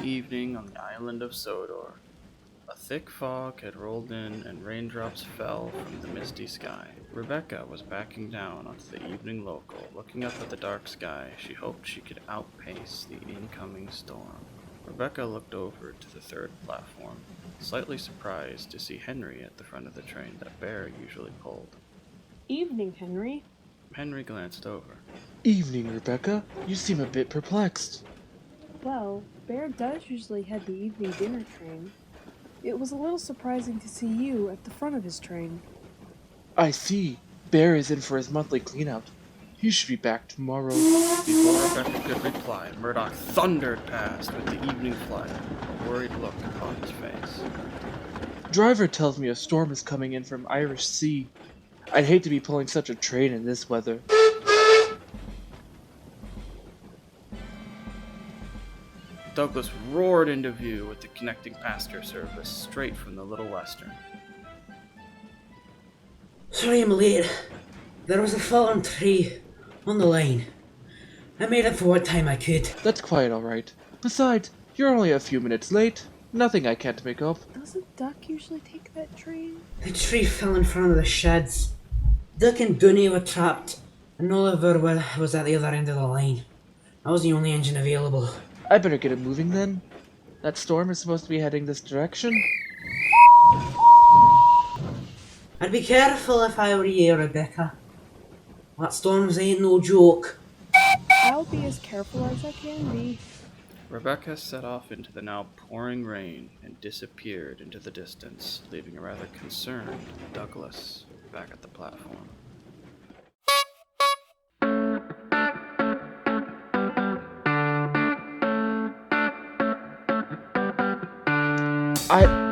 evening on the island of Sodor. A thick fog had rolled in and raindrops fell from the misty sky. Rebecca was backing down onto the evening local. Looking up at the dark sky, she hoped she could outpace the incoming storm. Rebecca looked over to the third platform, slightly surprised to see Henry at the front of the train that Bear usually pulled. Evening, Henry. Henry glanced over. Evening, Rebecca. You seem a bit perplexed. Well, Bear does usually head the evening dinner train. It was a little surprising to see you at the front of his train. I see. Bear is in for his monthly cleanout. He should be back tomorrow. Before Rebecca could reply, Murdoch thundered past with the evening flight, a worried look upon his face. Driver tells me a storm is coming in from Irish Sea. I'd hate to be pulling such a train in this weather. Douglas roared into view with the connecting passenger service straight from the Little Western. Sorry I'm late. There was a fallen tree on the line. I made up for what time I could. That's quite alright. Besides, you're only a few minutes late. Nothing I can't make up. Doesn't Duck usually take that train? The tree fell in front of the sheds. Duck and Dooney were trapped, and Oliver was at the other end of the line. I was the only engine available. I better get it moving then. That storm is supposed to be heading this direction. I'd be careful if I were you, Rebecca. That storms ain't no joke. I'll be as careful as I can be. Rebecca set off into the now pouring rain and disappeared into the distance, leaving a rather concerned Douglas back at the platform. I